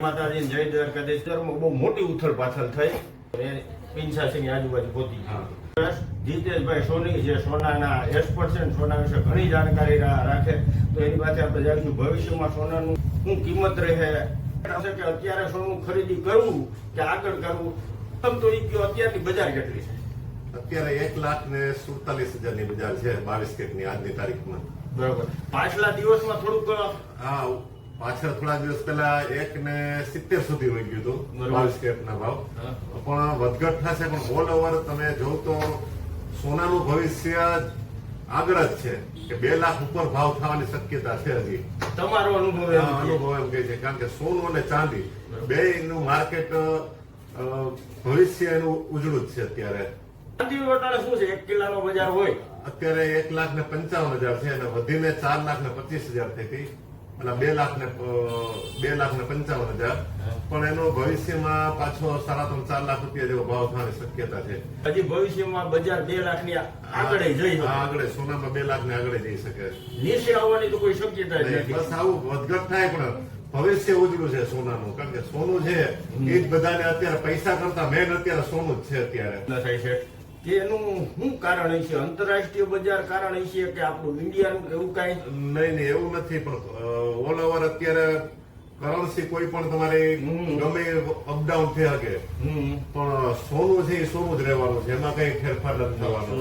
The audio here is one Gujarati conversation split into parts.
માતાજી જય દ્વારકાધીશ. બહુ મોટી ઉથલ પાથલ થઈ પિંછાસી આજુબાજુ પહોંચી ગઈ. જીતેશભાઈ સોની જે સોનાના એક્સપર્ટ છે, સોના વિશે ઘણી જાણકારી રાખે, તો એની પાસે આપણે જાણીશું ભવિષ્યમાં સોનાનું શું કિંમત રહે કે અત્યારે સોનું ખરીદી કરવું કે આગળ કરવું. તો એ કયો અત્યારની બજાર કેટલી છે? અત્યારે 1,47,000 ની બજાર છે 22 કેરેટની આજની તારીખમાં. બરોબર. પાછલા દિવસમાં થોડુંક પાછળ થોડા દિવસ પહેલા 1,70 સુધી વહી ગયું હતું 22 કેરેટના ભાવ, પણ વધઘટ થશે. પણ ઓલ ઓવર તમે જોવ તો સોનાનું ભવિષ્ય આગળ જ છે કે 2 લાખ ઉપર ભાવ થવાની શક્યતા છે. હજી તમારો અનુભવ એમ કહે છે, કારણ કે સોનું અને ચાંદી બે નું માર્કેટ ભવિષ્ય એનું ઉજળું જ છે. અત્યારે ચાંદી વટાણે શું છે? 1 કિલ્લાનો બજાર હોય અત્યારે 1,55,000 છે અને વધીને 4,25,000 થઈ હતી અને 2,55,000, પણ એનો ભવિષ્યમાં પાછો 3.5-4 લાખ રૂપિયા જેવો ભાવ થવાની શક્યતા છે. હજી ભવિષ્યમાં બજાર 2 લાખની આગળ જઈ શકે. આગળ સોનામાં 2 લાખ ને આગળ જઈ શકે. નીચે આવવાની તો કોઈ શક્યતા જ નથી. બસ આવું વધઘટ થાય, પણ ભવિષ્ય ઉજળું છે સોનાનું, કારણ કે સોનું છે એ જ બધાને અત્યારે પૈસા કરતા મેન અત્યારે સોનું જ છે. અત્યારે થાય છે કે એનું શું કારણ છે? આંતરરાષ્ટ્રીય બજાર કારણ છે કે આપણું ઇન્ડિયાનું એવું કઈ? નહીં, એવું નથી, પણ ઓલ ઓવર અત્યારે કરન્સી કોઈ પણ તમારે ગમે અપડાઉન થઈ શકે, પણ સોનું છે એ સોનું જ રહેવાનું છે, એમાં કઈ ફેરફાર નથી થવાનો.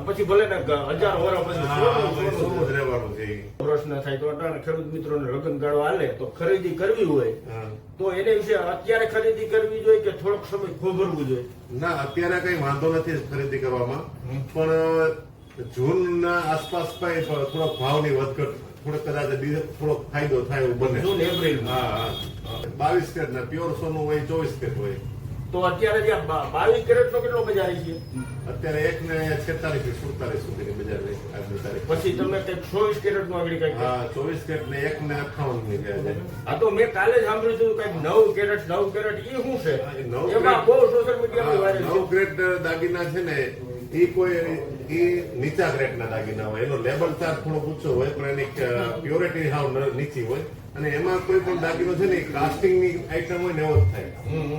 પછી ભલે ને 1000 વર્ષ પછી સોનું જ રહેવાનું છે. પ્રશ્ન થાય તો અટાણે ખેડૂત મિત્રોને લગ્નગાળો હાલે તો ખરીદી કરવી હોય તો એને વિશે અત્યારે ખરીદી કરવી જોઈએ કે થોડોક સમય ખોભરવું જોઈએ? ના, અત્યારે કઈ વાંધો નથી ખરીદી કરવામાં, પણ જૂન ના આસપાસ કઈ થોડોક ભાવની વધઘટ, થોડોક કદાચ થોડોક ફાયદો થાય એવું બને. જૂન એપ્રિલ. 22 કેરેટ ના પ્યોર સોનું હોય 24 કેરેટ હોય. તો અત્યારે જ્યાં 22 કેરેટ નો કેટલો બજાર છે? અત્યારે 1,46 થી 47 સુધીની બજાર રહી આજની તારીખ. પછી તમે કઈક 24 કેરેટ નું આગળ કઈક? 24 કેરેટ ને 1,58 ની ગયા છે. આ તો મેં કાલે જ સાંભળ્યું હતું કઈક 9 કેરેટ એ શું છે? એમાં બહુ સોશિયલ મીડિયામાં વાયરલ છે. 9 કેરેટ દાગીના છે ને એ નીચા ગ્રેડના દાગીના હોય, એનો લેબલ ચાર્જ થોડો ઊંચો હોય, પણ એની પ્યોરિટી હાવ નીચી હોય, અને એમાં કોઈ પણ દાગીનો છે ને કાસ્ટિંગ ની આઈટમ હોય ને એવો જ થાય.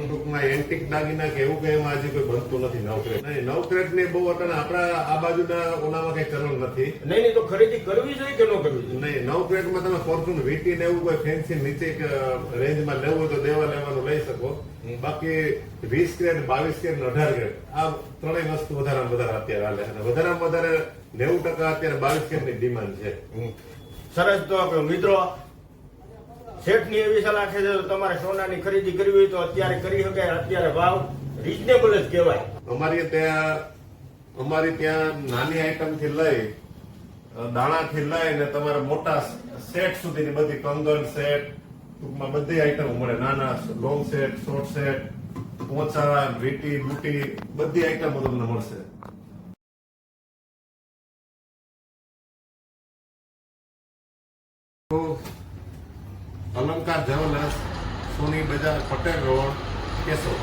ટૂંકમાં એન્ટિક દાગીના કે એવું કઈ એમાં હજી કોઈ બનતું નથી. 9 કેરેટ 9 કેરેટ ને બહુ અટાણે આપણા આ બાજુના ઓનામાં કઈ ચલણ નથી. નહીં તો ખરીદી કરવી જોઈએ કે ન કરવી જોઈએ? નહીં, 9 કેરેટમાં તમે ફોર્ચ્યુન વીટી ને એવું કોઈ ફેન્સી નીચે રેન્જમાં લેવું હોય તો લેવાનું લઈ શકો. બાકી 20 કેરેટ, 22 કેરેટ, 18 કેરેટ આ ત્રણેય વસ્તુ વધારે અત્યારે હાલે, અને વધારેમાં વધારે 90% અત્યારે 22 કેરેટની ડિમાન્ડ છે. સરસ. તો મિત્રો, શેઠની એવી સલાહ છે કે તમારે સોનાની ખરીદી કરવી હોય તો અત્યારે કરી શકાય. અત્યારે ભાવ રીઝનેબલ જ કહેવાય. અમારી ત્યાં નાની આઈટમ થી લઈ દાણા થી લઈને તમારે મોટા સેટ સુધીની બધી કંગન સેટ, ટૂંકમાં બધી આઈટમ મળે. નાના લોંગ સેટ, શોર્ટ સેટ, પોચા, વીટી, બુટી બધી આઈટમો તમને મળશે. અલંકાર જ્વેલર્સ, સોની બજાર, પટેલ રોડ, કેશોદ.